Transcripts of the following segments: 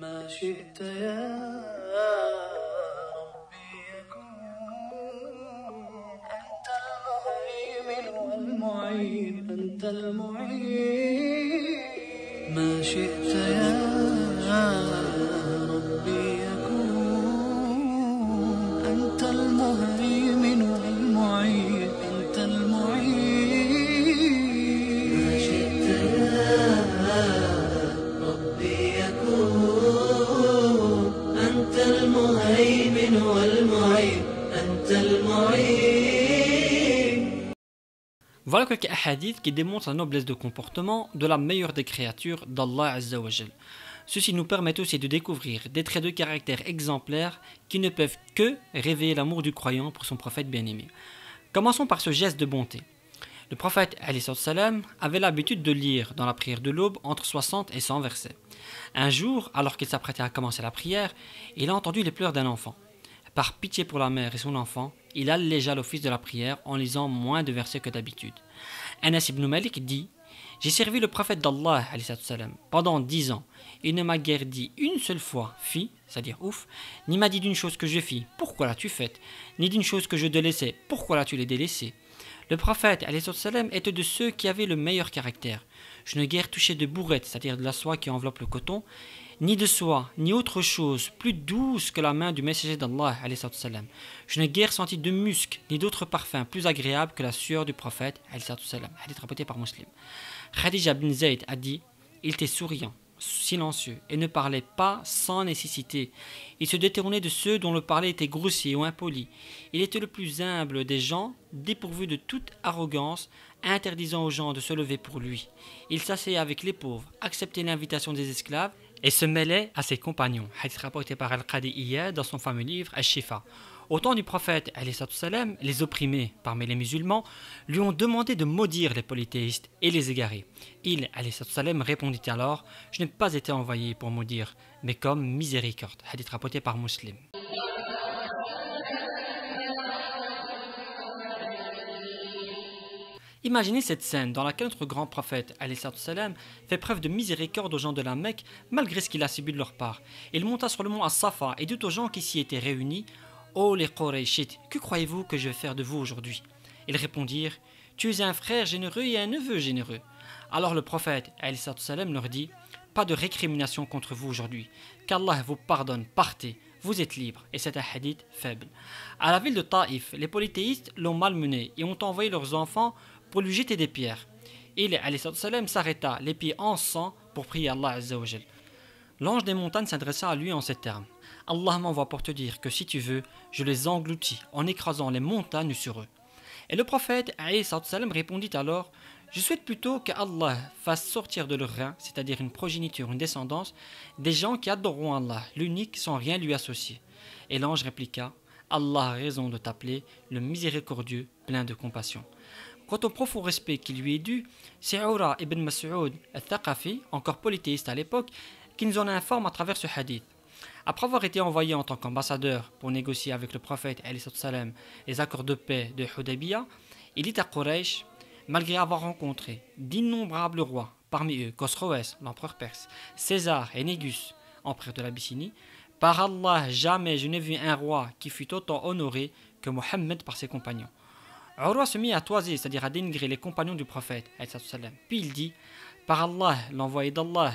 ما شئت يا ربي يكون أنت المهيمن والمعين أنت المعين ما شئت يا ربي يكون أنت المهيمن والمعين أنت المعين ما شئت يا ربي يكون أنت المهيمن والمعين أنت المعين. Voilà quelques hadiths qui démontrent la noblesse de comportement de la meilleure des créatures d'Allah Azza wa Jal. Ceci nous permet aussi de découvrir des traits de caractère exemplaires qui ne peuvent que réveiller l'amour du croyant pour son prophète bien-aimé. Commençons par ce geste de bonté. Le prophète salam avait l'habitude de lire dans la prière de l'aube entre 60 et 100 versets. Un jour, alors qu'il s'apprêtait à commencer la prière, il a entendu les pleurs d'un enfant. Par pitié pour la mère et son enfant, il allégea l'office de la prière en lisant moins de versets que d'habitude. Anas ibn Malik dit « J'ai servi le prophète d'Allah pendant 10 ans. Il ne m'a guère dit une seule fois « fi », c'est-à-dire « ouf », ni m'a dit d'une chose que je fis « pourquoi l'as-tu faite ?» ni d'une chose que je délaissais « pourquoi l'as-tu les délaissée ?» Le prophète était de ceux qui avaient le meilleur caractère. Je ne guère touché de bourrette, c'est-à-dire de la soie qui enveloppe le coton, ni de soie, ni autre chose plus douce que la main du messager d'Allah. Je n'ai guère senti de musc, ni d'autres parfums plus agréables que la sueur du prophète. Hadith rapporté par Muslim. Khadija bin Zayd a dit « Il était souriant, silencieux, et ne parlait pas sans nécessité. Il se détournait de ceux dont le parler était grossier ou impoli. Il était le plus humble des gens, dépourvu de toute arrogance, interdisant aux gens de se lever pour lui. Il s'asseyait avec les pauvres, acceptait l'invitation des esclaves, et se mêlait à ses compagnons. » Hadith rapporté par Al-Qadi Iyad dans son fameux livre Al-Shifa. Au temps du prophète, les opprimés parmi les musulmans lui ont demandé de maudire les polythéistes et les égarés. Il répondit alors « Je n'ai pas été envoyé pour maudire, mais comme miséricorde. » Hadith rapporté par Muslim. Imaginez cette scène dans laquelle notre grand prophète fait preuve de miséricorde aux gens de la Mecque malgré ce qu'il a subi de leur part. Il monta sur le mont As-Safa et dit aux gens qui s'y étaient réunis « Oh les Qurayshites, que croyez-vous que je vais faire de vous aujourd'hui ?» Ils répondirent « Tu es un frère généreux et un neveu généreux. » Alors le prophète leur dit « Pas de récrimination contre vous aujourd'hui, qu'Allah vous pardonne, partez, vous êtes libres. » Et c'est un hadith faible. À la ville de Taïf, les polythéistes l'ont malmené et ont envoyé leurs enfants pour lui jeter des pierres. Il s'arrêta, les pieds en sang, pour prier Allah Azza wa Jal. L'ange des montagnes s'adressa à lui en ces termes. Allah m'envoie pour te dire que si tu veux, je les engloutis en écrasant les montagnes sur eux. Et le prophète répondit alors, je souhaite plutôt qu'Allah fasse sortir de leurs reins, c'est-à-dire une progéniture, une descendance, des gens qui adoreront Allah, l'unique, sans rien lui associer. Et l'ange répliqua, Allah a raison de t'appeler le miséricordieux, plein de compassion. Quant au profond respect qui lui est dû, c'est Ura ibn Mas'ud al-Thaqafi, encore polythéiste à l'époque, qui nous en informe à travers ce hadith. Après avoir été envoyé en tant qu'ambassadeur pour négocier avec le prophète les accords de paix de Hudaybiyah, il dit à Quraysh, malgré avoir rencontré d'innombrables rois, parmi eux Khosroès, l'empereur perse, César et Négus, empereur de l'Abyssinie, par Allah, jamais je n'ai vu un roi qui fut autant honoré que Mohammed par ses compagnons. Urwa se mit à toiser, c'est-à-dire à dénigrer les compagnons du prophète. Puis il dit, par Allah, l'envoyé d'Allah,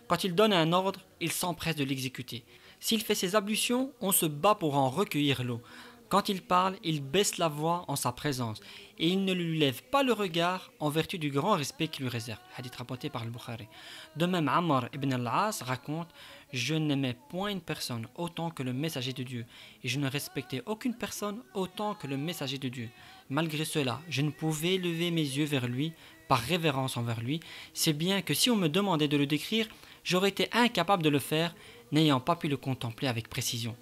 quand il donne un ordre, il s'empresse de l'exécuter. S'il fait ses ablutions, on se bat pour en recueillir l'eau. Quand il parle, il baisse la voix en sa présence et il ne lui lève pas le regard en vertu du grand respect qu'il lui réserve. Hadith rapporté par Al-Bukhari. De même, Ammar ibn al-As raconte « Je n'aimais point une personne autant que le messager de Dieu et je ne respectais aucune personne autant que le messager de Dieu. Malgré cela, je ne pouvais lever mes yeux vers lui par révérence envers lui. C'est bien que si on me demandait de le décrire, j'aurais été incapable de le faire, n'ayant pas pu le contempler avec précision. »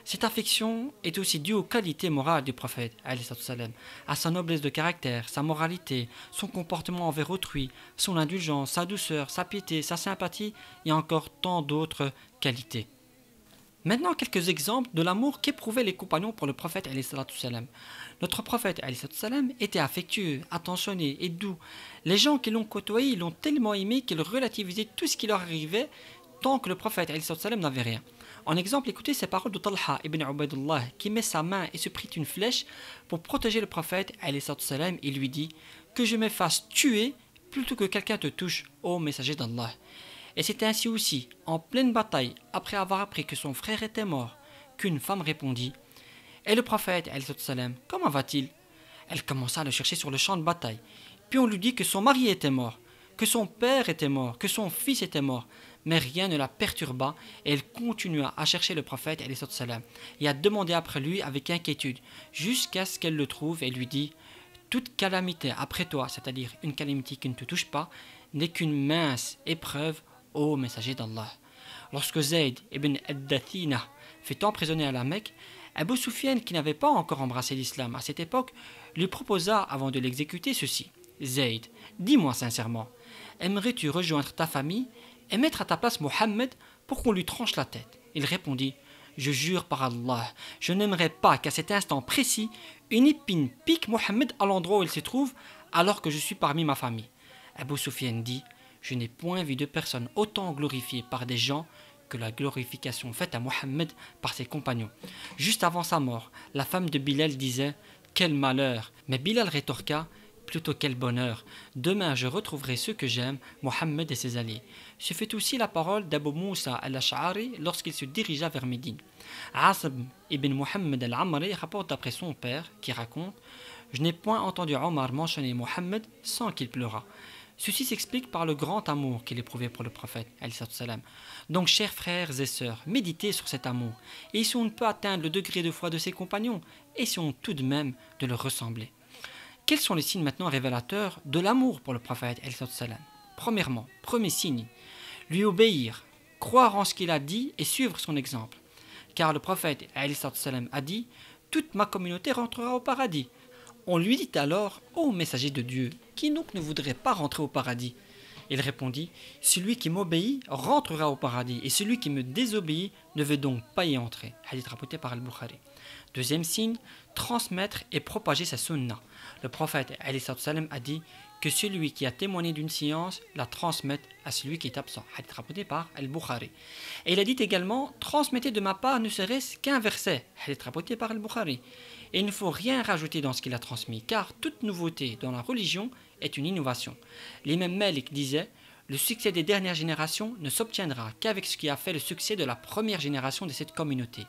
Cette affection est aussi due aux qualités morales du prophète, à sa noblesse de caractère, sa moralité, son comportement envers autrui, son indulgence, sa douceur, sa piété, sa sympathie et encore tant d'autres qualités. Maintenant, quelques exemples de l'amour qu'éprouvaient les compagnons pour le prophète. Notre prophète était affectueux, attentionné et doux. Les gens qui l'ont côtoyé l'ont tellement aimé qu'il relativisait tout ce qui leur arrivait, tant que le prophète alayhi salam n'avait rien. En exemple, écoutez ces paroles de Talha ibn Ubaydullah qui met sa main et se prit une flèche pour protéger le prophète alayhi salam et lui dit « Que je me fasse tuer plutôt que quelqu'un te touche, ô messager d'Allah ». Et c'était ainsi aussi, en pleine bataille, après avoir appris que son frère était mort, qu'une femme répondit « Et le prophète alayhi salam, comment va-t-il » Elle commença à le chercher sur le champ de bataille. Puis on lui dit que son mari était mort, que son père était mort, que son fils était mort. Mais rien ne la perturba et elle continua à chercher le prophète et à demander après lui avec inquiétude jusqu'à ce qu'elle le trouve et lui dit « Toute calamité après toi, c'est-à-dire une calamité qui ne te touche pas, n'est qu'une mince épreuve, ô messager d'Allah. » Lorsque Zayd ibn ad-Dathina fut emprisonné à la Mecque, Abu Sufyan, qui n'avait pas encore embrassé l'islam à cette époque, lui proposa avant de l'exécuter ceci. « Zayd, dis-moi sincèrement, aimerais-tu rejoindre ta famille et mettre à ta place Mohammed pour qu'on lui tranche la tête ?» Il répondit « Je jure par Allah, je n'aimerais pas qu'à cet instant précis, une épine pique Mohammed à l'endroit où il se trouve alors que je suis parmi ma famille. » Abu Sufyan dit « Je n'ai point vu de personne autant glorifiée par des gens que la glorification faite à Mohammed par ses compagnons. » Juste avant sa mort, la femme de Bilal disait « Quel malheur !» Mais Bilal rétorqua « Plutôt quel bonheur! Demain je retrouverai ceux que j'aime, Mohammed et ses alliés. » Ce fut aussi la parole d'Abu Moussa al-Ash'ari lorsqu'il se dirigea vers Médine. Asb ibn Muhammad al-Amri rapporte d'après son père, qui raconte « Je n'ai point entendu Omar mentionner Mohammed sans qu'il pleurât. » Ceci s'explique par le grand amour qu'il éprouvait pour le prophète. Donc, chers frères et sœurs, méditez sur cet amour. Et si on ne peut atteindre le degré de foi de ses compagnons, essayons tout de même de leur ressembler. Quels sont les signes maintenant révélateurs de l'amour pour le prophète? Premièrement, premier signe, lui obéir, croire en ce qu'il a dit et suivre son exemple. Car le prophète a dit « Toute ma communauté rentrera au paradis ». On lui dit alors « Ô messager de Dieu, qui donc ne voudrait pas rentrer au paradis ?» Il répondit « Celui qui m'obéit rentrera au paradis, et celui qui me désobéit ne veut donc pas y entrer. » Hadith rapporté par Al-Bukhari. Deuxième signe, transmettre et propager sa sunna. Le prophète a dit que celui qui a témoigné d'une science la transmette à celui qui est absent. Hadith rapporté par Al-Bukhari. Et il a dit également, transmettez de ma part ne serait-ce qu'un verset. Hadith rapporté par Al-Bukhari. Et il ne faut rien rajouter dans ce qu'il a transmis, car toute nouveauté dans la religion est une innovation. L'imam Malik disait, le succès des dernières générations ne s'obtiendra qu'avec ce qui a fait le succès de la première génération de cette communauté.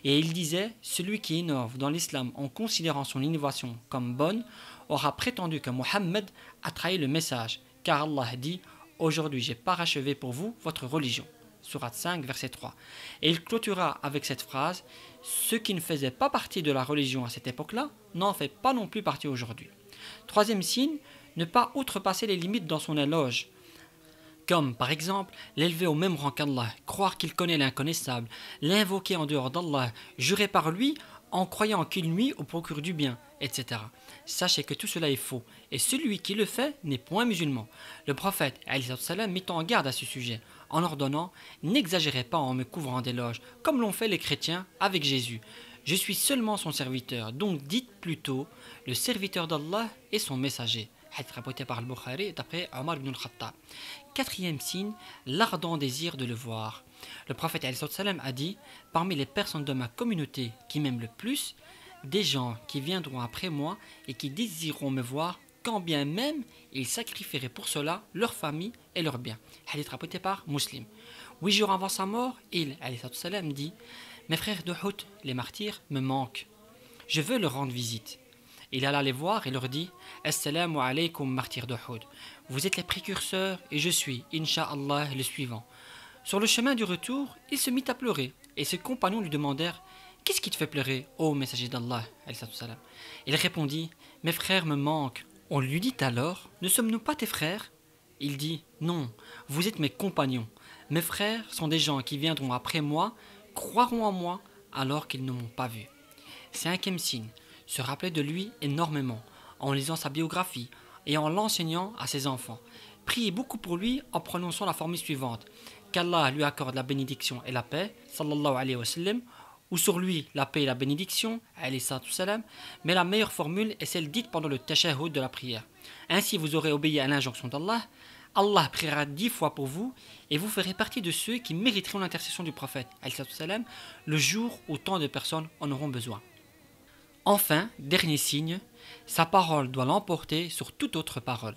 Et il disait, celui qui innove dans l'islam en considérant son innovation comme bonne, aura prétendu que Mohammed a trahi le message, car Allah dit, aujourd'hui j'ai parachevé pour vous votre religion. Sourate 5, verset 3. Et il clôtura avec cette phrase, ce qui ne faisait pas partie de la religion à cette époque-là, n'en fait pas non plus partie aujourd'hui. Troisième signe, ne pas outrepasser les limites dans son éloge. Comme, par exemple, l'élever au même rang qu'Allah, croire qu'il connaît l'inconnaissable, l'invoquer en dehors d'Allah, jurer par lui en croyant qu'il nuit ou procure du bien, etc. Sachez que tout cela est faux, et celui qui le fait n'est point musulman. Le prophète, alayhi salam, mit en garde à ce sujet, en ordonnant « N'exagérez pas en me couvrant d'éloges, comme l'ont fait les chrétiens avec Jésus. Je suis seulement son serviteur, donc dites plutôt le serviteur d'Allah et son messager. » Hadith rapporté par Al-Bukhari d'après Omar ibn al-Khattab. Quatrième signe, l'ardent désir de le voir. Le prophète a dit « Parmi les personnes de ma communauté qui m'aiment le plus, des gens qui viendront après moi et qui désireront me voir, quand bien même ils sacrifieraient pour cela leur famille et leurs biens. » Hadith rapporté par Muslim. 8 jours avant sa mort, il dit « Mes frères de Uhud, les martyrs, me manquent. Je veux leur rendre visite. » Il alla les voir et leur dit « Assalamu alaykum, martyrs de Uhud. Vous êtes les précurseurs et je suis, Inch'Allah, le suivant. » Sur le chemin du retour, il se mit à pleurer et ses compagnons lui demandèrent « Qu'est-ce qui te fait pleurer, ô messager d'Allah ?» Il répondit « Mes frères me manquent. » On lui dit alors « Ne sommes-nous pas tes frères ?» Il dit « Non, vous êtes mes compagnons. Mes frères sont des gens qui viendront après moi, croiront en moi alors qu'ils ne m'ont pas vu. » Cinquième signe, se rappeler de lui énormément, en lisant sa biographie et en l'enseignant à ses enfants. Priez beaucoup pour lui en prononçant la formule suivante. Qu'Allah lui accorde la bénédiction et la paix, sallallahu alayhi wa sallam, ou sur lui la paix et la bénédiction, alayhi salam, mais la meilleure formule est celle dite pendant le tashahhud de la prière. Ainsi vous aurez obéi à l'injonction d'Allah, Allah priera 10 fois pour vous et vous ferez partie de ceux qui mériteraient l'intercession du prophète le jour où tant de personnes en auront besoin. Enfin, dernier signe, sa parole doit l'emporter sur toute autre parole.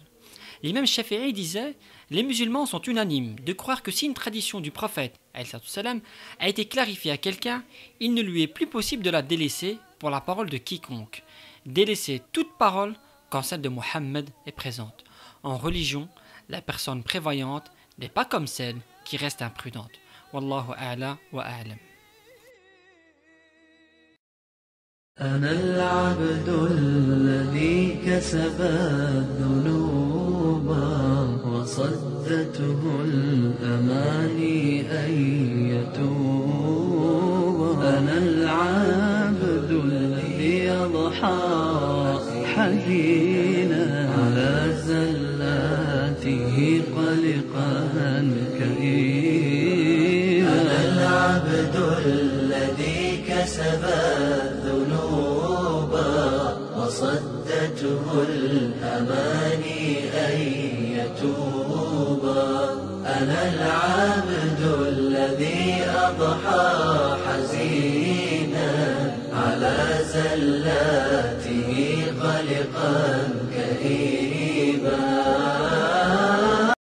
L'imam Shafi'i disait « Les musulmans sont unanimes de croire que si une tradition du prophète a été clarifiée à quelqu'un, il ne lui est plus possible de la délaisser pour la parole de quiconque. Délaisser toute parole quand celle de Mohammed est présente. En religion, la personne prévoyante n'est pas comme celle qui reste imprudente. Wallahu a'la wa a'lam. أنا العبد الذي كسب الذنوب وصدته الأماني أن يتوب أنا العبد الذي يضحى حزينا على زلاته قلقا كئيبا أنا العبد الذي كسب الذنوب وصدته الأماني أن يتوب أنا العبد الذي أضحى حزينا على زلاته قلقا كئيبا